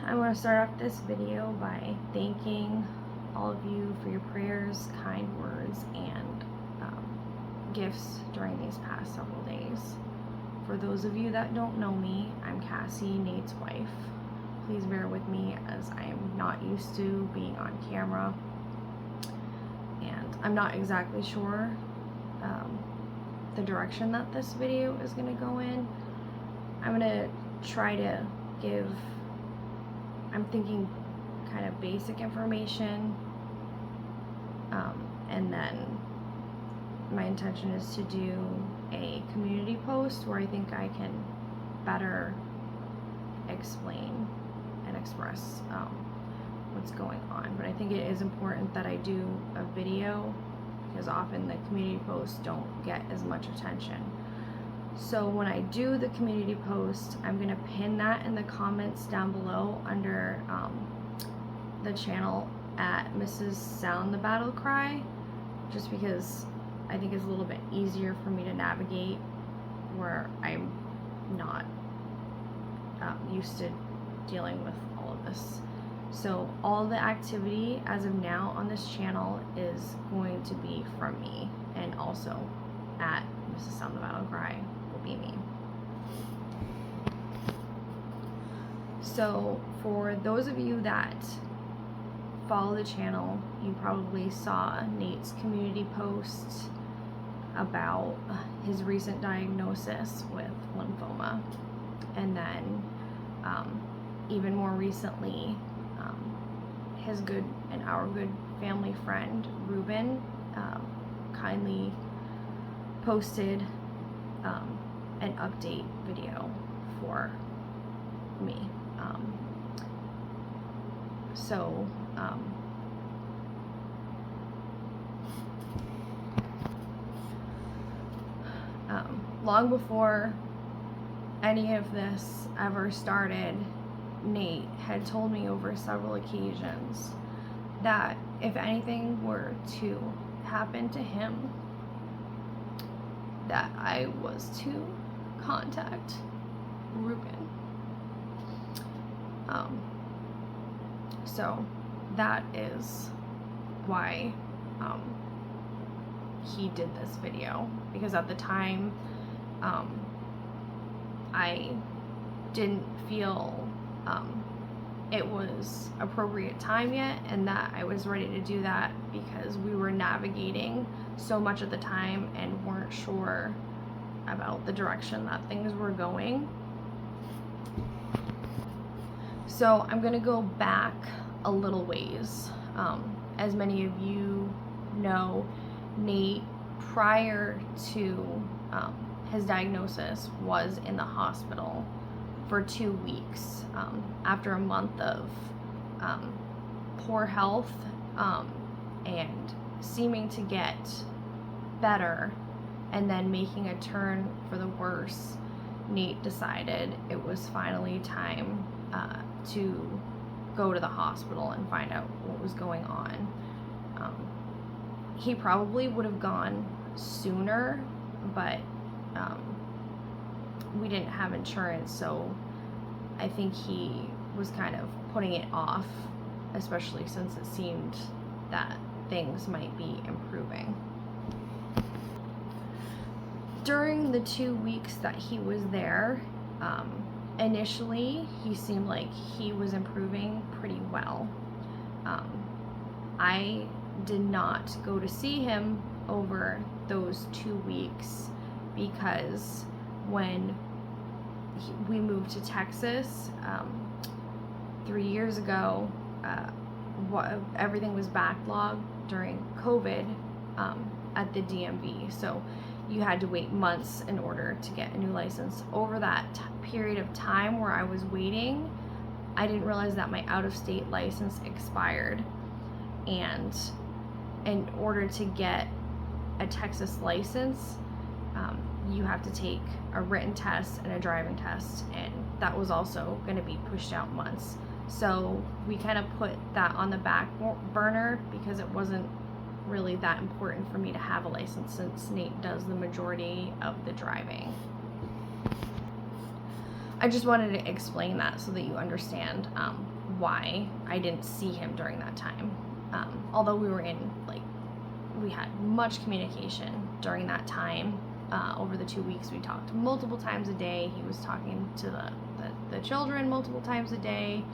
I want to start off this video by thanking all of you for your prayers, kind words, and gifts during these past several days. For those of you that don't know me, I'm Cassie, Nate's wife. Please bear with me as I am not used to being on camera, and I'm not exactly sure the direction that this video is going to go in. I'm going to try to give, I'm thinking kind of basic information, and then my intention is to do a community post where I think I can better explain and express what's going on. But I think it is important that I do a video, because often the community posts don't get as much attention. So when I do the community post, I'm going to pin that in the comments down below under the channel at Mrs. Sound the Battle Cry, just because I think it's a little bit easier for me to navigate where I'm not used to dealing with all of this. So all the activity as of now on this channel is going to be from me, and also at Mrs. Sound the Battle Cry will be me. So for those of you that follow the channel, you probably saw Nate's community post about his recent diagnosis with lymphoma, and then even more recently, his good and our good family friend Ruben kindly posted an update video for me. Long before any of this ever started, Nate had told me over several occasions that if anything were to happen to him, that I was to contact Ruben. So that is why he did this video, because at the time I didn't feel it was appropriate time yet, and that I was ready to do that because we were navigating so much at the time and weren't sure about the direction that things were going. So I'm gonna go back a little ways. As many of you know, Nate, prior to his diagnosis, was in the hospital for 2 weeks after a month of poor health and seeming to get better, and then making a turn for the worse. Nate decided it was finally time to go to the hospital and find out what was going on. He probably would have gone sooner, but we didn't have insurance, so I think he was kind of putting it off, especially since it seemed that things might be improving. During the 2 weeks that he was there, initially he seemed like he was improving pretty well. I did not go to see him over those 2 weeks because when we moved to Texas 3 years ago, everything was backlogged during COVID at the DMV, so you had to wait months in order to get a new license. Over that period of time where I was waiting, I didn't realize that my out-of-state license expired, and in order to get a Texas license, you have to take a written test and a driving test, and that was also going to be pushed out months. So we kind of put that on the back burner because it wasn't really that important for me to have a license, since Nate does the majority of the driving. I just wanted to explain that so that you understand why I didn't see him during that time. Although we had much communication during that time. Over the 2 weeks, we talked multiple times a day. He was talking to the children multiple times a day.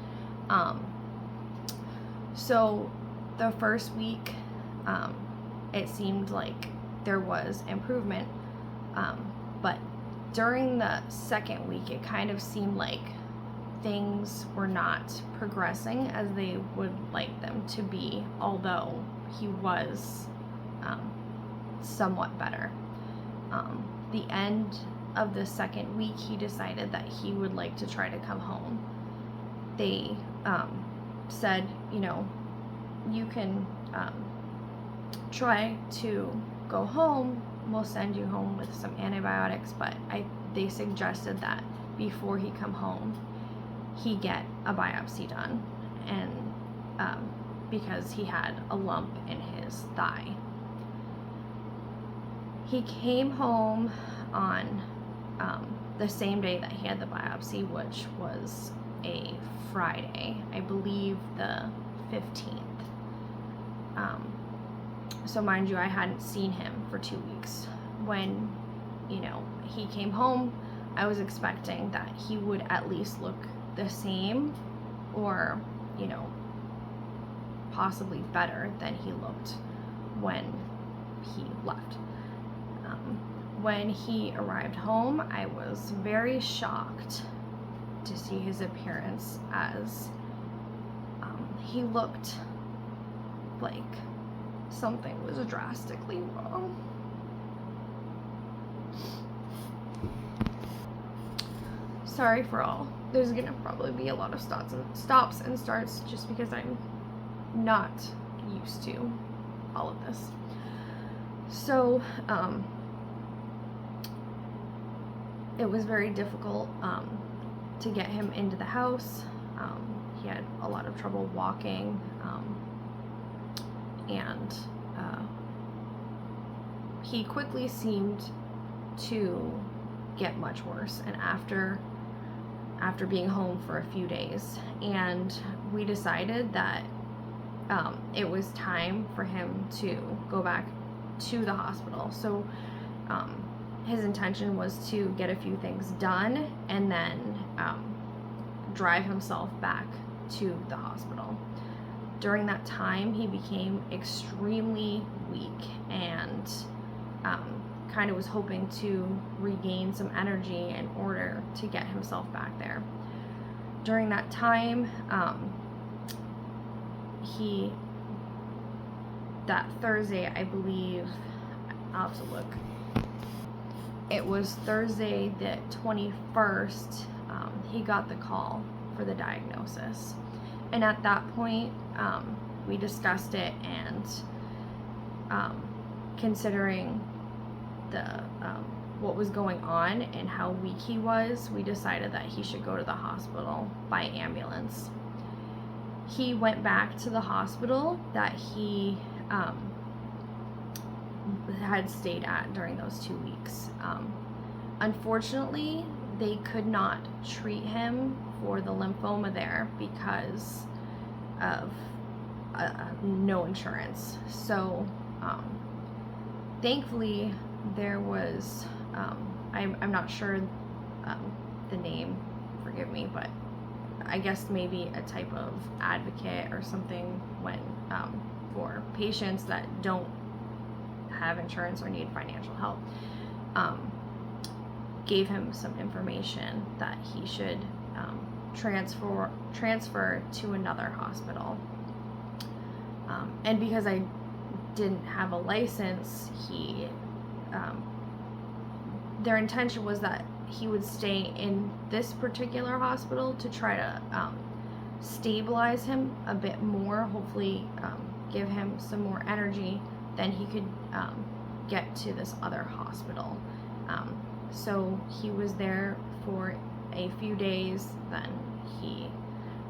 So the first week, it seemed like there was improvement. But during the second week, it kind of seemed like things were not progressing as they would like them to be, although he was somewhat better. The end of the second week, he decided that he would like to try to come home. They said, you can try to go home. We'll send you home with some antibiotics, but they suggested that before he come home, he get a biopsy done, and because he had a lump in his thigh. He came home on the same day that he had the biopsy, which was a Friday, I believe the 15th. So mind you, I hadn't seen him for 2 weeks. When, he came home, I was expecting that he would at least look the same, or, possibly better than he looked when he left. When he arrived home, I was very shocked to see his appearance, as he looked like something was drastically wrong. Sorry for all. There's gonna probably be a lot of stops and starts just because I'm not used to all of this. So, it was very difficult to get him into the house. He had a lot of trouble walking, and he quickly seemed to get much worse, and after being home for a few days, and we decided that it was time for him to go back to the hospital. So his intention was to get a few things done and then drive himself back to the hospital. During that time, he became extremely weak and kind of was hoping to regain some energy in order to get himself back there. During that time, that Thursday, I believe, I'll have to look. It was Thursday the 21st, he got the call for the diagnosis. And at that point, we discussed it, and considering what was going on and how weak he was, we decided that he should go to the hospital by ambulance. He went back to the hospital that he had stayed at during those 2 weeks. Unfortunately, they could not treat him for the lymphoma there because of no insurance. So thankfully there was, I'm not sure the name, forgive me, but I guess maybe a type of advocate or something when for patients that don't have insurance or need financial help, gave him some information that he should transfer to another hospital. And because I didn't have a license, their intention was that he would stay in this particular hospital to try to stabilize him a bit more, hopefully give him some more energy, then he could get to this other hospital. So he was there for a few days, then he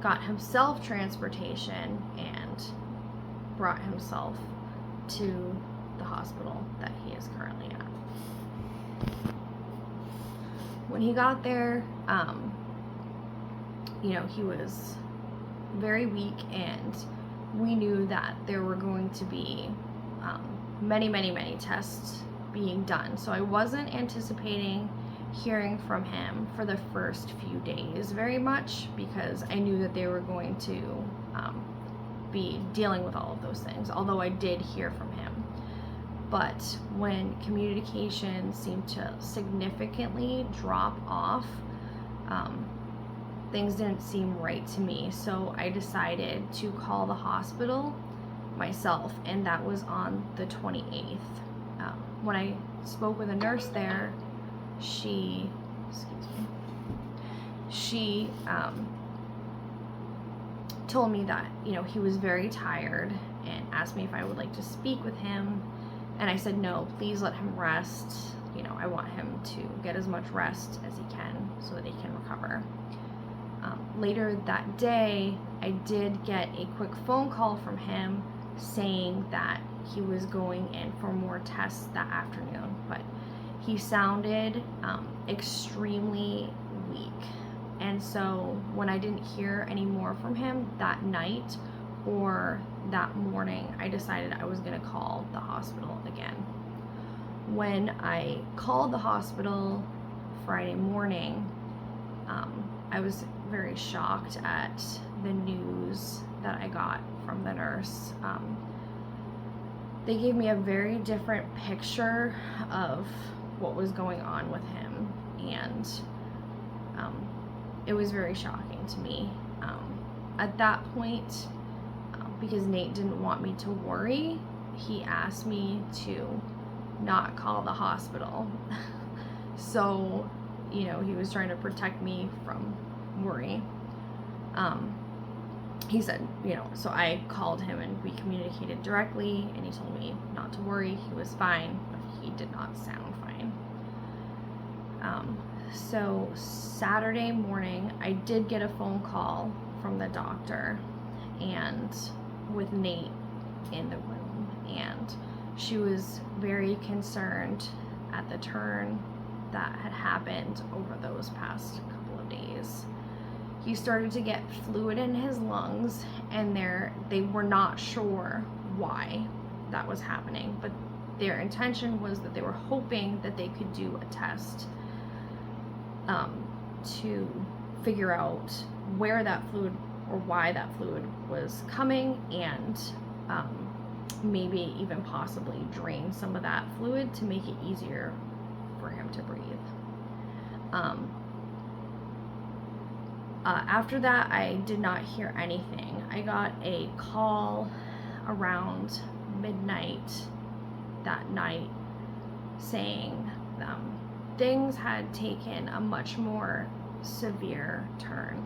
got himself transportation and brought himself to the hospital that he is currently at. When he got there, he was very weak, and we knew that there were going to be many tests being done. So I wasn't anticipating hearing from him for the first few days very much, because I knew that they were going to be dealing with all of those things, although I did hear from him. But when communication seemed to significantly drop off, things didn't seem right to me. So I decided to call the hospital myself, and that was on the 28th. When I spoke with a nurse there, she told me that, you know, he was very tired and asked me if I would like to speak with him. And I said, no, please let him rest. You know, I want him to get as much rest as he can so that he can recover. Later that day, I did get a quick phone call from him saying that he was going in for more tests that afternoon, but he sounded extremely weak. And so when I didn't hear any more from him that night or that morning, I decided I was going to call the hospital again. When I called the hospital Friday morning, I was very shocked at the news that I got from the nurse. They gave me a very different picture of what was going on with him, and it was very shocking to me. At that point, because Nate didn't want me to worry, he asked me to not call the hospital. So, you know, he was trying to protect me from worry. He said, you know, so I called him and we communicated directly, and he told me not to worry, he was fine, but he did not sound fine. So Saturday morning, I did get a phone call from the doctor, and with Nate in the room, and she was very concerned at the turn that had happened over those past couple of days. He started to get fluid in his lungs, and they were not sure why that was happening, but their intention was that they were hoping that they could do a test to figure out where that fluid or why that fluid was coming, and maybe even possibly drain some of that fluid to make it easier for him to breathe. After that, I did not hear anything. I got a call around midnight that night saying things had taken a much more severe turn.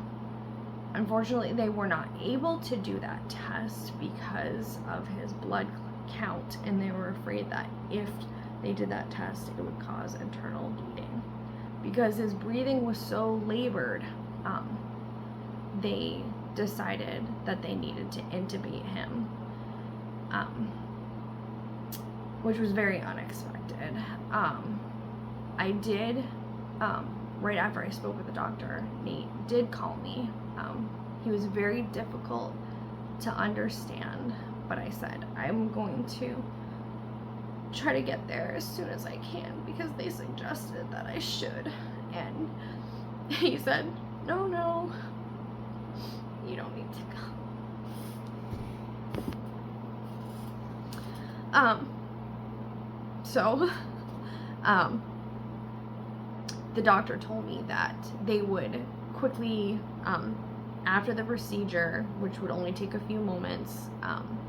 Unfortunately, they were not able to do that test because of his blood count, and they were afraid that if they did that test, it would cause internal bleeding. Because his breathing was so labored, they decided that they needed to intubate him, which was very unexpected. I did, right after I spoke with the doctor, Nate did call me. He was very difficult to understand, but I said, I'm going to try to get there as soon as I can because they suggested that I should. And he said, no, you don't need to go. The doctor told me that they would quickly, after the procedure, which would only take a few moments,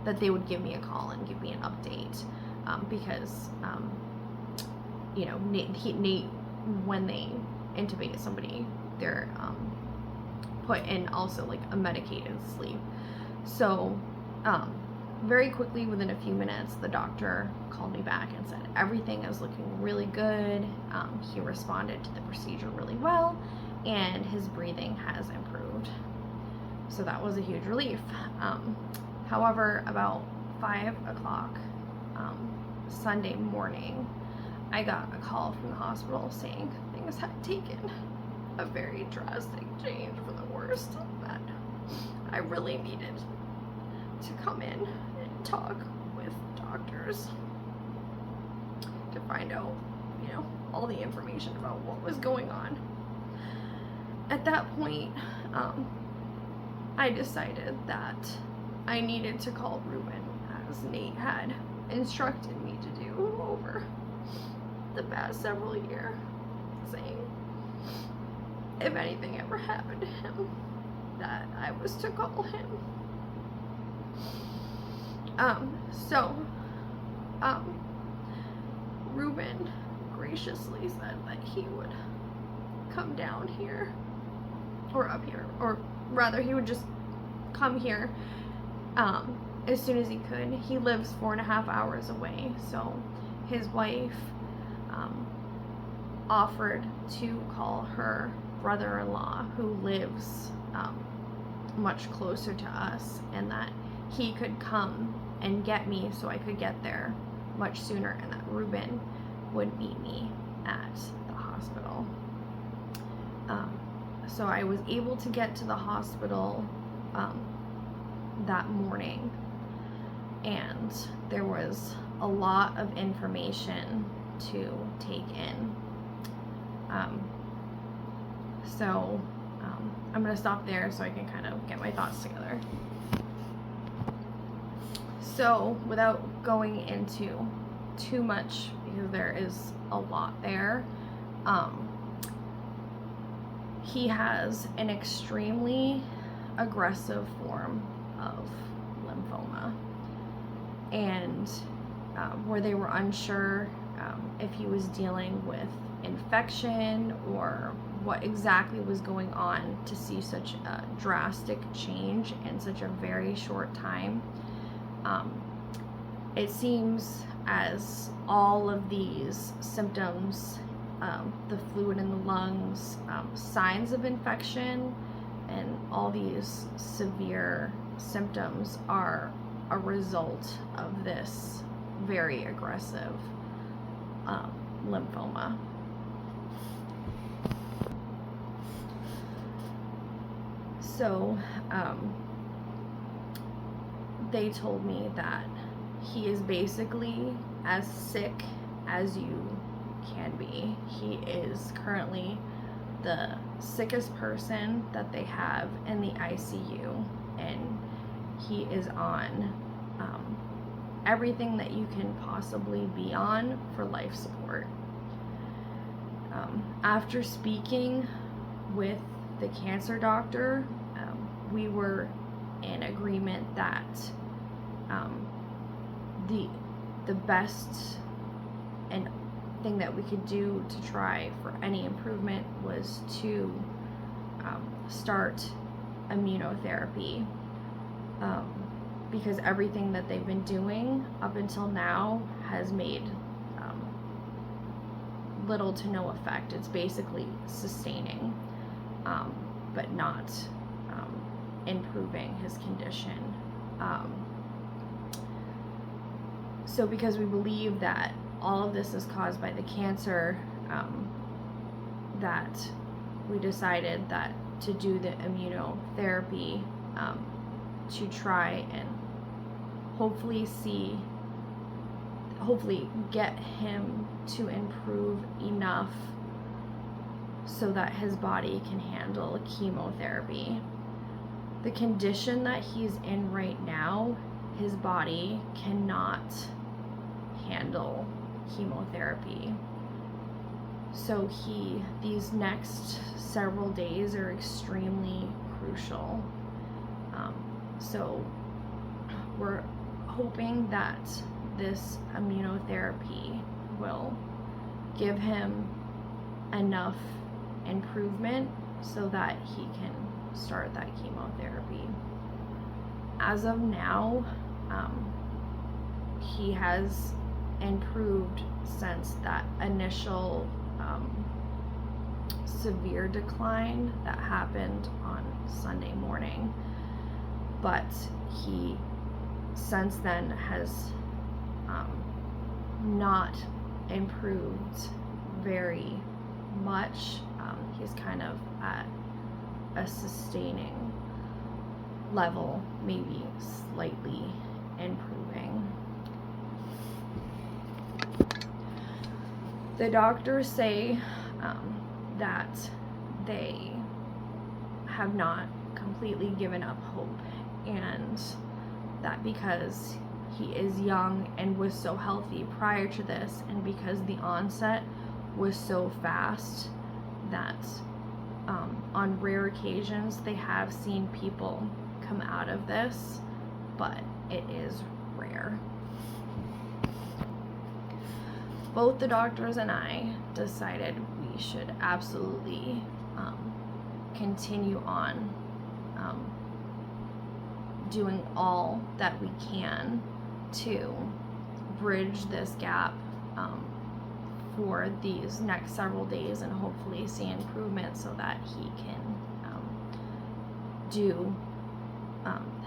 that they would give me a call and give me an update, because, you know, Nate, when they intubate somebody, they're put in also like a medicated sleep. So very quickly, within a few minutes, the doctor called me back and said everything is looking really good. He responded to the procedure really well, and his breathing has improved. So that was a huge relief. However, about 5 o'clock Sunday morning, I got a call from the hospital saying things had taken a very drastic change for the worst, that I really needed to come in and talk with doctors to find out, all the information about what was going on. At that point, I decided that I needed to call Ruben, as Nate had instructed me to do over the past several years, saying if anything ever happened to him, that I was to call him. Ruben graciously said that he would come down here, or up here, or rather he would just come here as soon as he could. He lives 4.5 hours away, so his wife offered to call her brother-in-law, who lives much closer to us, and that he could come and get me so I could get there much sooner, and that Ruben would meet me at the hospital. So I was able to get to the hospital that morning, and there was a lot of information to take in. I'm going to stop there so I can kind of get my thoughts together. So without going into too much, because there is a lot there, he has an extremely aggressive form of lymphoma, and where they were unsure if he was dealing with infection or what exactly was going on to see such a drastic change in such a very short time. It seems as all of these symptoms, the fluid in the lungs, signs of infection, and all these severe symptoms are a result of this very aggressive lymphoma. So they told me that he is basically as sick as you can be. He is currently the sickest person that they have in the ICU, and he is on everything that you can possibly be on for life support. After speaking with the cancer doctor, we were in agreement that the best and thing that we could do to try for any improvement was to start immunotherapy, because everything that they've been doing up until now has made little to no effect. It's basically sustaining, but not improving his condition. So because we believe that all of this is caused by the cancer, that we decided that to do the immunotherapy to try and hopefully get him to improve enough so that his body can handle chemotherapy. The condition that he's in right now, his body cannot handle chemotherapy. So these next several days are extremely crucial. So we're hoping that this immunotherapy will give him enough improvement so that he can start that chemotherapy. As of now, he has improved since that initial severe decline that happened on Sunday morning, but he since then has not improved very much. He's kind of at a sustaining level maybe slightly improving. The doctors say that they have not completely given up hope, and that because he is young and was so healthy prior to this, and because the onset was so fast, that on rare occasions they have seen people come out of this, but it is rare. Both the doctors and I decided we should absolutely continue on doing all that we can to bridge this gap for these next several days, and hopefully see improvement so that he can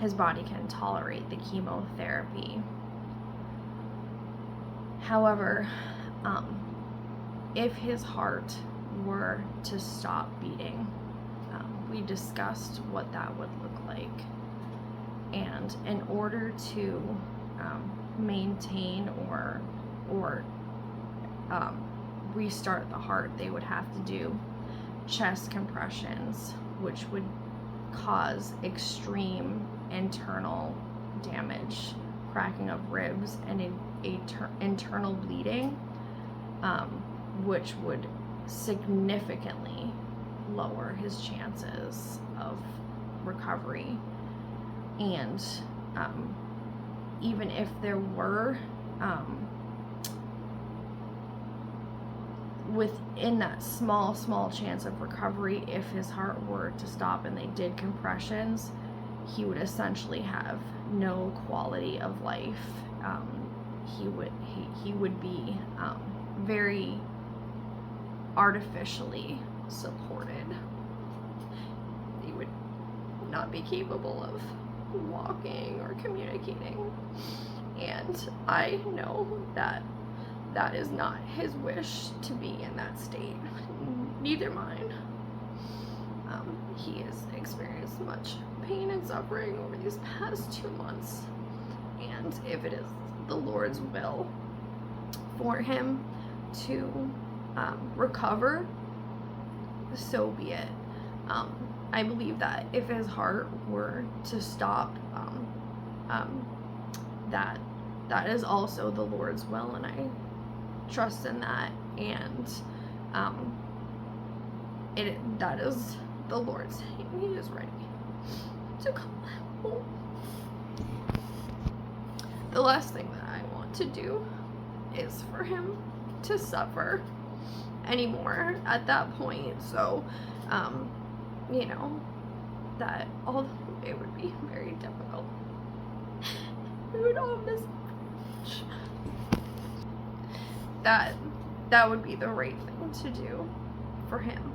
his body can tolerate the chemotherapy. However, if his heart were to stop beating, we discussed what that would look like, and in order to maintain or restart the heart, they would have to do chest compressions, which would cause extreme internal damage, cracking of ribs, and internal bleeding, which would significantly lower his chances of recovery. And even if there were within that small chance of recovery, if his heart were to stop and they did compressions, he would essentially have no quality of life. He would be very artificially supported. He would not be capable of walking or communicating, and I know that that is not his wish to be in that state, neither mine. He has experienced much pain and suffering over these past 2 months, and if it is the Lord's will for him to recover, so be it. I believe that if his heart were to stop, that is also the Lord's will, and I trust in that, and that is the Lord saying he is ready to come home. The last thing that I want to do is for him to suffer anymore at that point. So that although it would be very difficult, we would all miss that would be the right thing to do for him.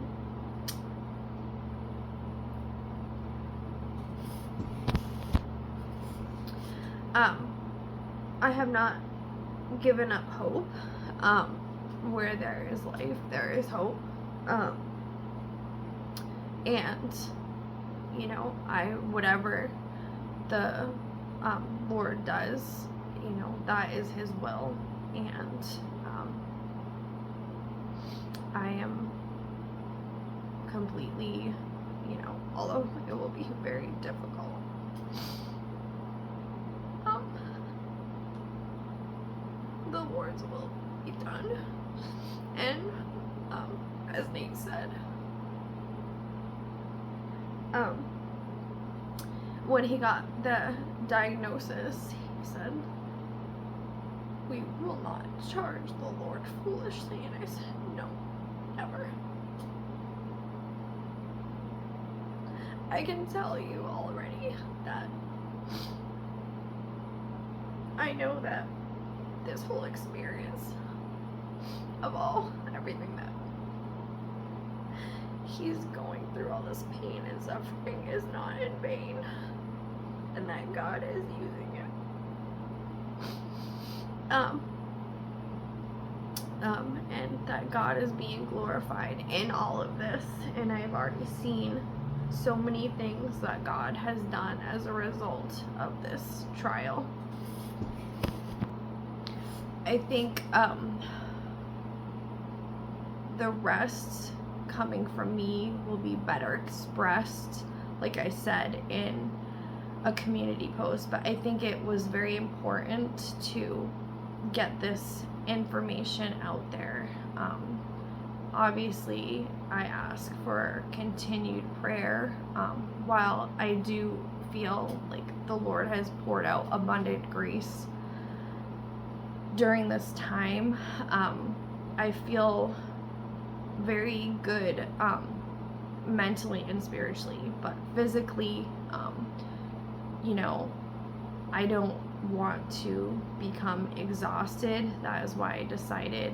I have not given up hope. Where there is life, there is hope. And whatever the Lord does, that is his will, and I am completely, although it will be very difficult, the Lord's will be done. And as Nate said, when he got the diagnosis, he said, "We will not charge the Lord foolishly." And I said, "No, never." I can tell you already that I know that this whole experience of everything that he's going through, all this pain and suffering, is not in vain, and that God is using it. And that God is being glorified in all of this, and I've already seen so many things that God has done as a result of this trial. I think the rest coming from me will be better expressed, like I said, in a community post. But I think it was very important to get this information out there. Obviously, I ask for continued prayer. While I do feel like the Lord has poured out abundant grace during this time, I feel very good mentally and spiritually, but physically, I don't want to become exhausted. That is why I decided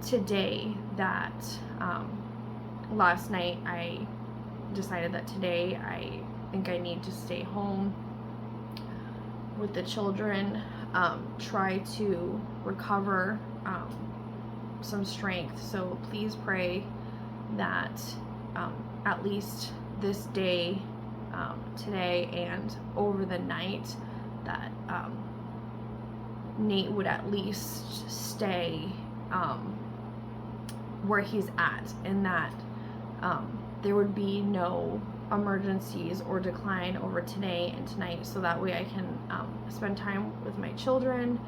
today that last night I decided that today I think I need to stay home with the children, try to recover some strength. So please pray that at least this day, today and over the night, that Nate would at least stay where he's at, and that there would be no emergencies or decline over today and tonight, so that way I can spend time with my children,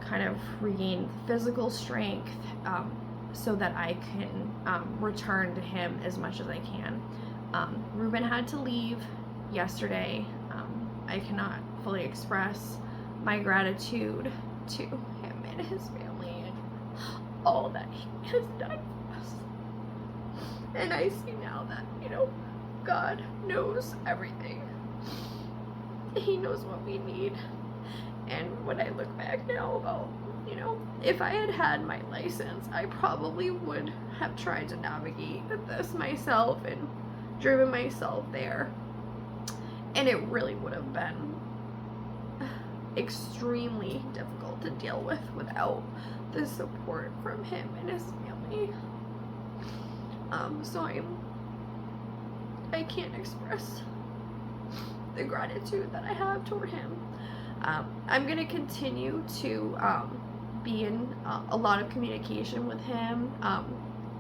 kind of regain physical strength, so that I can return to him as much as I can. Ruben had to leave yesterday. I cannot fully express my gratitude to him and his family and all that he has done for us. And I see now that, God knows everything. He knows what we need. And when I look back now about, if I had had my license, I probably would have tried to navigate this myself and driven myself there. And it really would have been extremely difficult to deal with without the support from him and his family. So I can't express the gratitude that I have toward him. I'm going to continue to be in a lot of communication with him,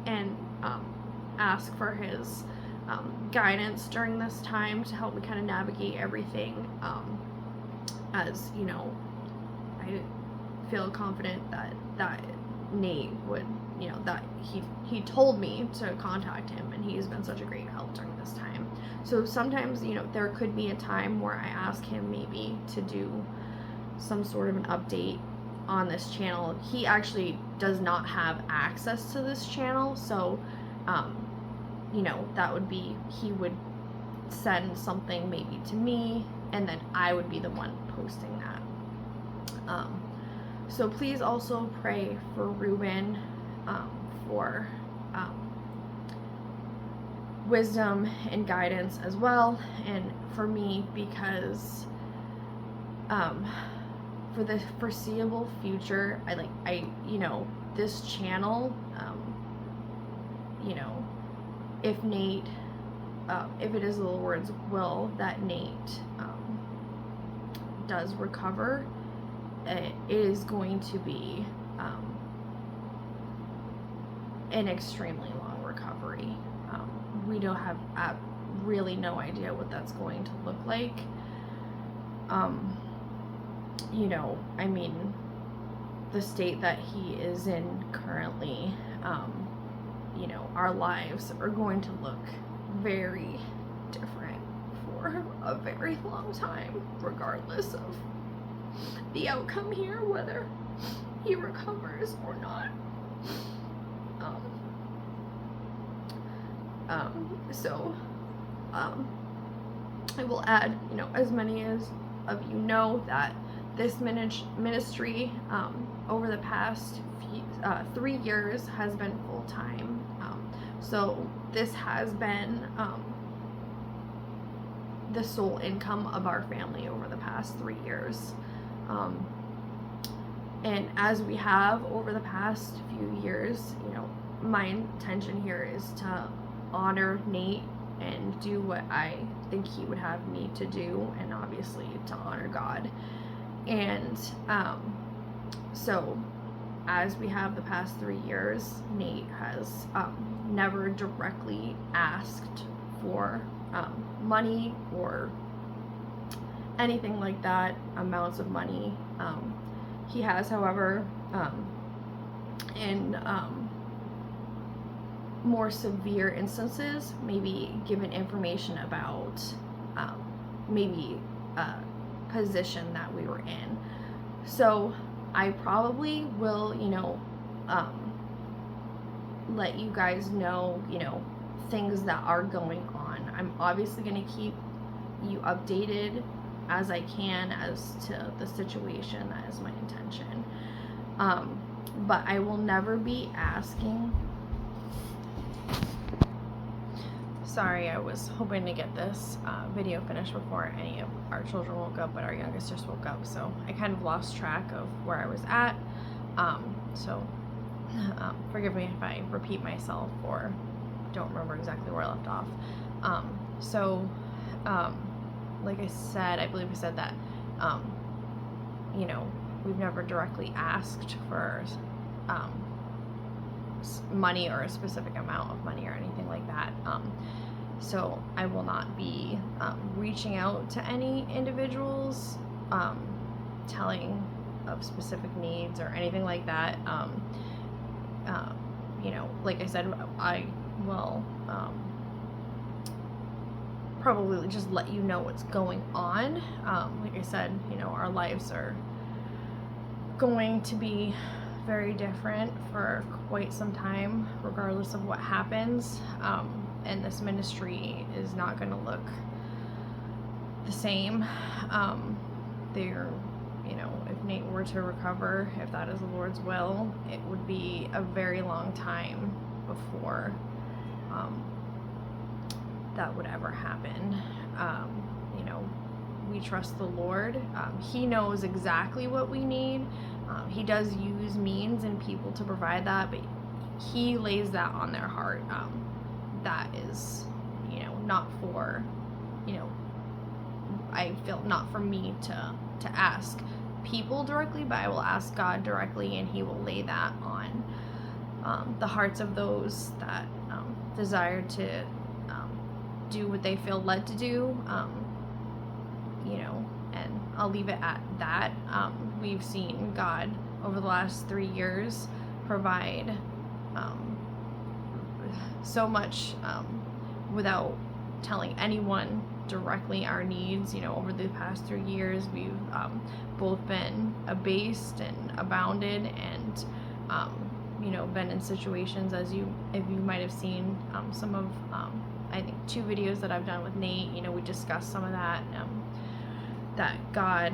and ask for his guidance during this time to help me kind of navigate everything, as I feel confident that Nate would, that he told me to contact him, and he's been such a great help during this time. So sometimes, there could be a time where I ask him maybe to do some sort of an update on this channel. He actually does not have access to this channel, so that would be, he would send something maybe to me, and then I would be the one posting that. So please also pray for Ruben, for wisdom and guidance as well, and for me, because for the foreseeable future, this channel, if Nate, if it is the Lord's will that Nate does recover, it is going to be an extremely long recovery. We don't have really no idea what that's going to look like. The state that he is in currently, our lives are going to look very different for a very long time, regardless of the outcome here, whether he recovers or not. I will add, as many as of you know, that this ministry over the past 3 years has been full-time. So this has been the sole income of our family over the past 3 years. And as we have over the past few years, my intention here is to honor Nate and do what I think he would have me to do, and obviously to honor God. And so as we have the past 3 years, Nate has never directly asked for money or anything like that, amounts of money. He has, however, in more severe instances, maybe given information about maybe a position that we were in. So I probably will, let you guys know, things that are going on. I'm obviously going to keep you updated as I can as to the situation. That is my intention. But I will never be asking. Sorry, I was hoping to get this video finished before any of our children woke up, but our youngest just woke up, so I kind of lost track of where I was at. Forgive me if I repeat myself or don't remember exactly where I left off. Like I said, I believe I said that, we've never directly asked for money or a specific amount of money or anything like that. So I will not be reaching out to any individuals, telling of specific needs or anything like that. Like I said, I will probably just let you know what's going on. Like I said, our lives are going to be very different for quite some time, regardless of what happens. And this ministry is not going to look the same. If Nate were to recover, if that is the Lord's will, it would be a very long time before that would ever happen. We trust the Lord. He knows exactly what we need. He does use means and people to provide that, but he lays that on their heart. That is, not for, I feel not for me to ask people directly, but I will ask God directly, and he will lay that on the hearts of those that desire to do what they feel led to do, and I'll leave it at that. We've seen God over the last 3 years provide so much without telling anyone directly our needs. Over the past 3 years, we've both been abased and abounded, and been in situations, if you might have seen some of I think 2 videos that I've done with Nate. We discussed some of that, that God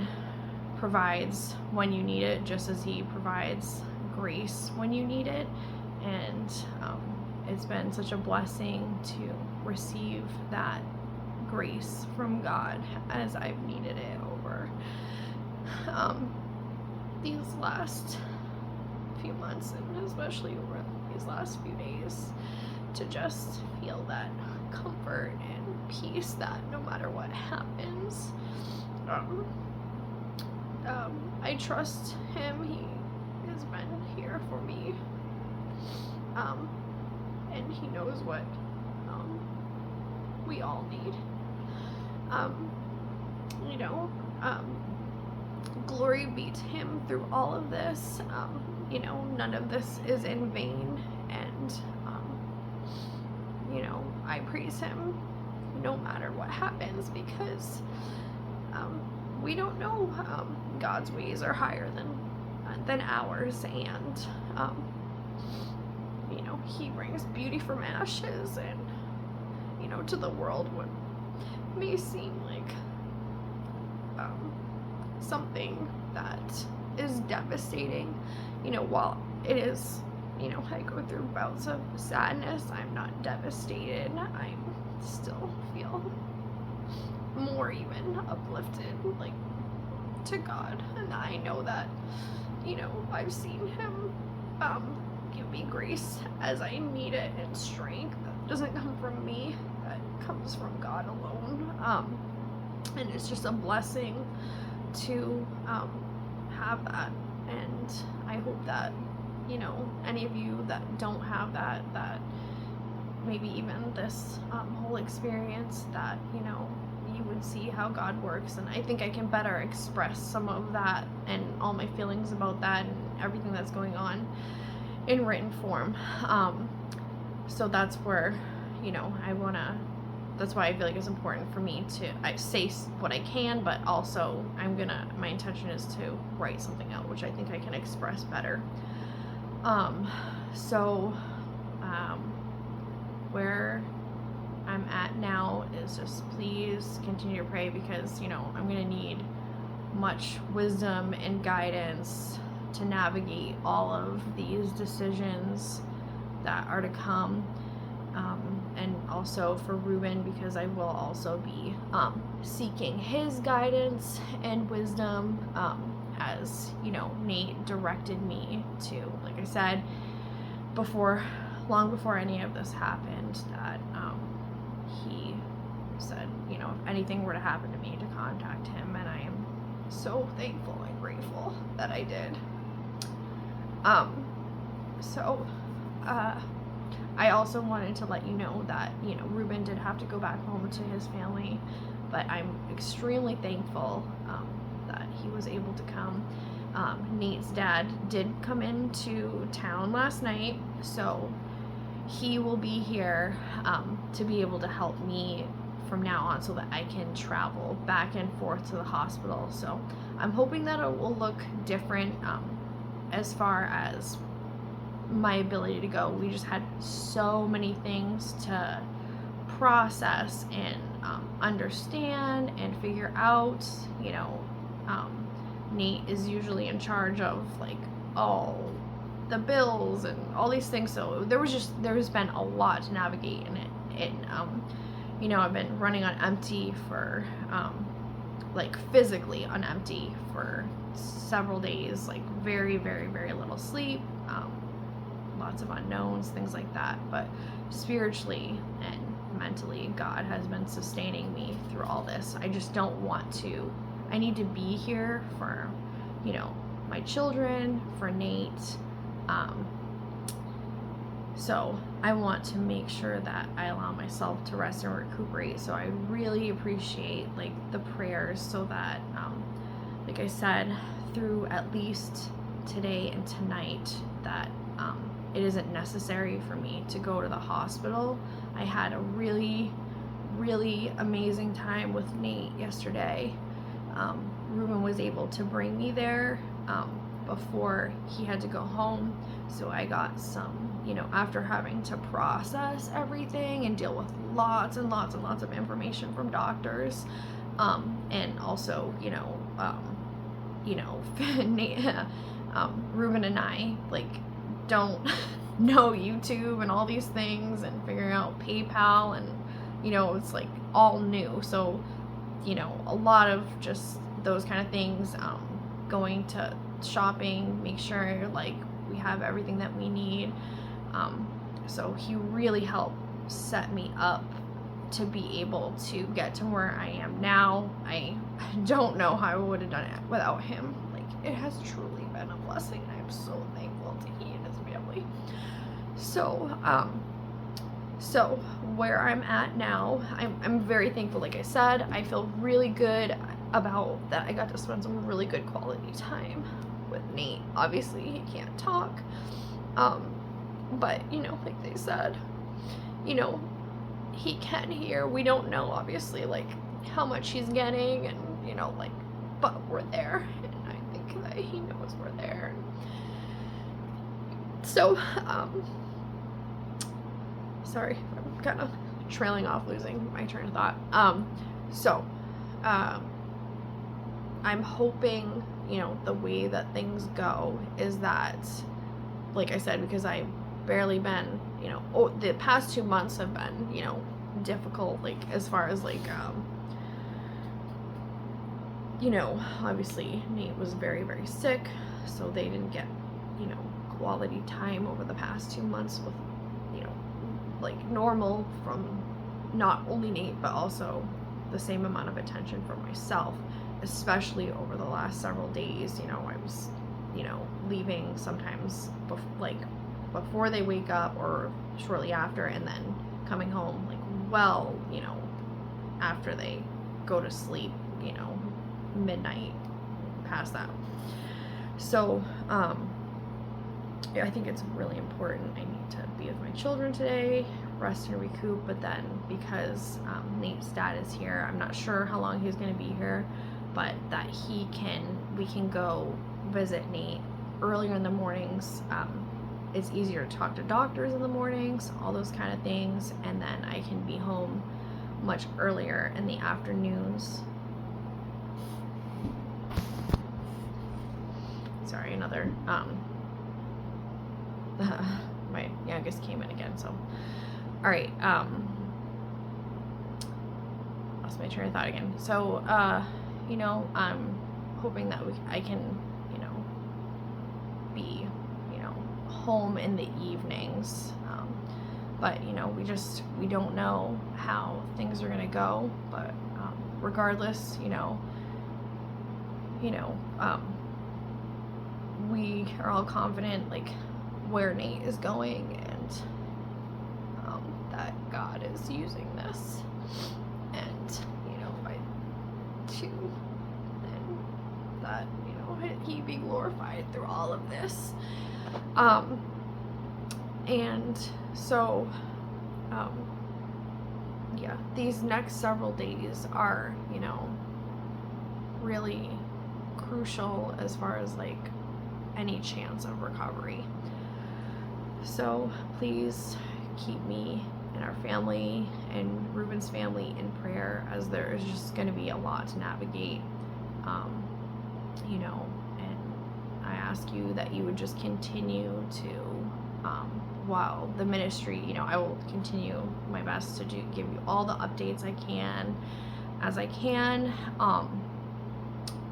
provides when you need it, just as he provides grace when you need it. And it's been such a blessing to receive that grace from God as I've needed it over these last few months, and especially over these last few days, to just feel that comfort and peace that no matter what happens, I trust him. He has been here for me, and he knows what we all need. Glory be to him through all of this. None of this is in vain, and I praise him no matter what happens, because we don't know. God's ways are higher than ours, and he brings beauty from ashes, and to the world what may seem like something that is devastating, while it is, I go through bouts of sadness, I'm not devastated. I still feel more even uplifted, to God, and I know that, I've seen him give me grace as I need it, and strength that doesn't come from me, but comes from God alone. And it's just a blessing to have that. And I hope that, you know, any of you that don't have that, that maybe even this whole experience, that, you know, you would see how God works. And I think I can better express some of that and all my feelings about that and everything that's going on in written form. So that's where, you know, that's why I feel like it's important for me to say what I can, but also my intention is to write something out, which I think I can express better. Where I'm at now is just please continue to pray, because, you know, I'm going to need much wisdom and guidance to navigate all of these decisions that are to come. And also for Ruben, because I will also be seeking his guidance and wisdom, as, you know, Nate directed me to, like I said, long before any of this happened, that he said, you know, if anything were to happen to me, to contact him, and I am so thankful and grateful that I did. I also wanted to let you know that, you know, Ruben did have to go back home to his family, but I'm extremely thankful that he was able to come. Nate's dad did come into town last night, so he will be here to be able to help me from now on, so that I can travel back and forth to the hospital. So I'm hoping that it will look different as far as my ability to go. We just had so many things to process and understand and figure out. You know, Nate is usually in charge of like all the bills and all these things, so there's been a lot to navigate in it. And you know, I've been running on empty for like physically on empty for several days, like very, very, very little sleep, lots of unknowns, things like that. But spiritually and mentally, God has been sustaining me through all this. I just don't want to. I need to be here for, you know, my children, for Nate. So I want to make sure that I allow myself to rest and recuperate. So I really appreciate like the prayers, so that, like I said, through at least today and tonight, that it isn't necessary for me to go to the hospital. I had a really, really amazing time with Nate yesterday. Ruben was able to bring me there before he had to go home. So I got some, you know, after having to process everything and deal with lots and lots and lots of information from doctors, and also, Ruben and I like don't know YouTube and all these things, and figuring out PayPal, and, you know, it's like all new. So, you know, a lot of just those kind of things, going to shopping, make sure like we have everything that we need. So he really helped set me up to be able to get to where I am now. I don't know how I would have done it without him. Like, it has truly been a blessing. I'm so thankful to he and his family. So where I'm at now, I'm very thankful. Like I said, I feel really good about that. I got to spend some really good quality time with Nate. Obviously he can't talk, but, you know, like they said, you know, he can hear. We don't know, obviously, like how much he's getting, and, you know, like, but we're there, and I think that he knows we're there. So sorry, I'm kind of trailing off, losing my train of thought. I'm hoping, you know, the way that things go is that, like I said, because I've barely been, you know, the past 2 months have been, you know, difficult, like, as far as, like, you know, obviously Nate was very, very sick, so they didn't get, you know, quality time over the past 2 months with, you know, like normal from not only Nate, but also the same amount of attention for myself, especially over the last several days. You know, I was, you know, leaving sometimes before they wake up or shortly after, and then coming home like, well, you know, after they go to sleep, you know, midnight, past that. So I think it's really important. I need to be with my children today, rest and recoup, but then because Nate's dad is here, I'm not sure how long he's going to be here, but that we can go visit Nate earlier in the mornings. It's easier to talk to doctors in the mornings, all those kind of things, and then I can be home much earlier in the afternoons. Sorry, another my youngest came in again, so all right, lost my train of thought again. So you know, I'm hoping that I can, you know, be, you know, home in the evenings, but you know, we don't know how things are gonna go, but regardless, you know, we are all confident like where Nate is going, and that God is using this, and you know, and that, you know, he be glorified through all of this, and so yeah, these next several days are, you know, really crucial as far as like any chance of recovery. So please keep me and our family and Ruben's family in prayer, as there is just going to be a lot to navigate, you know, and I ask you that you would just continue to, while the ministry, you know, I will continue my best to give you all the updates I can as I can,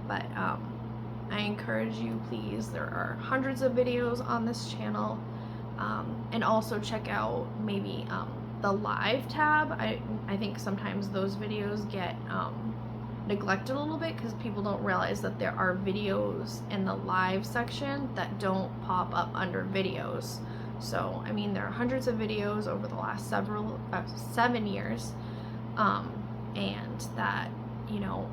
but I encourage you, please, there are hundreds of videos on this channel, and also check out maybe the live tab. I think sometimes those videos get neglected a little bit because people don't realize that there are videos in the live section that don't pop up under videos. So I mean, there are hundreds of videos over the last 7 years, and that, you know,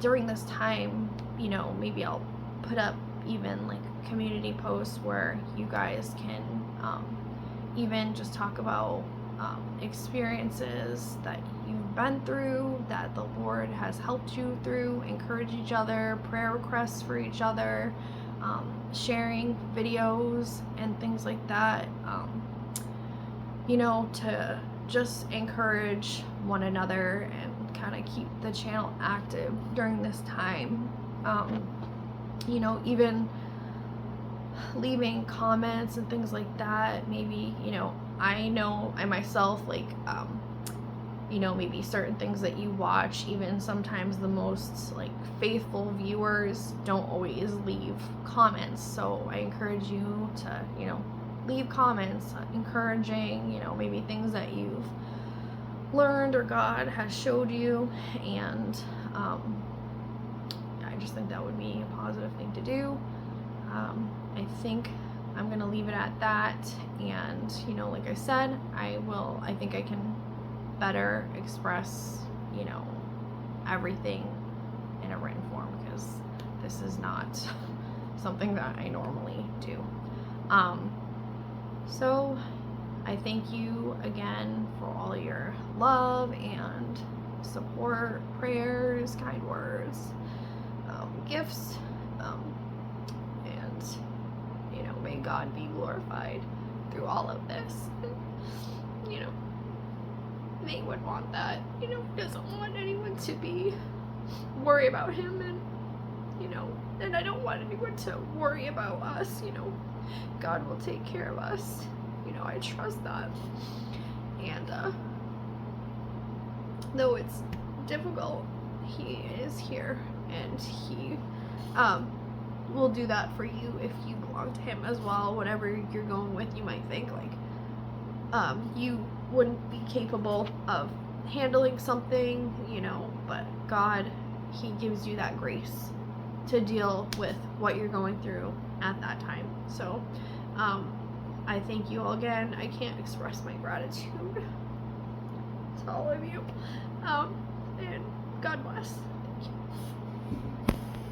during this time, you know, maybe I'll put up even like community posts where you guys can even just talk about experiences that you've been through, that the Lord has helped you through, encourage each other, prayer requests for each other, sharing videos and things like that, you know, to just encourage one another and kind of keep the channel active during this time. You know, even leaving comments and things like that. Maybe, you know I myself, like, you know, maybe certain things that you watch, even sometimes the most like faithful viewers don't always leave comments, so I encourage you to, you know, leave comments encouraging, you know, maybe things that you've learned or God has showed you, and I just think that would be a positive thing to do. I think I'm gonna leave it at that, and you know, like I said, I think I can better express, you know, everything in a written form, because this is not something that I normally do. So I thank you again for all your love and support, prayers, kind words, gifts, and you know, may God be glorified through all of this. You know, they would want that, you know, doesn't want anyone to be worry about him, and you know, and I don't want anyone to worry about us. You know, God will take care of us, you know, I trust that. And though it's difficult, he is here, and he will do that for you if you belong to him as well. Whatever you're going with, you might think like you wouldn't be capable of handling something, you know, but God, He gives you that grace to deal with what you're going through at that time. So, I thank you all again. I can't express my gratitude to all of you. And God bless. Thank you.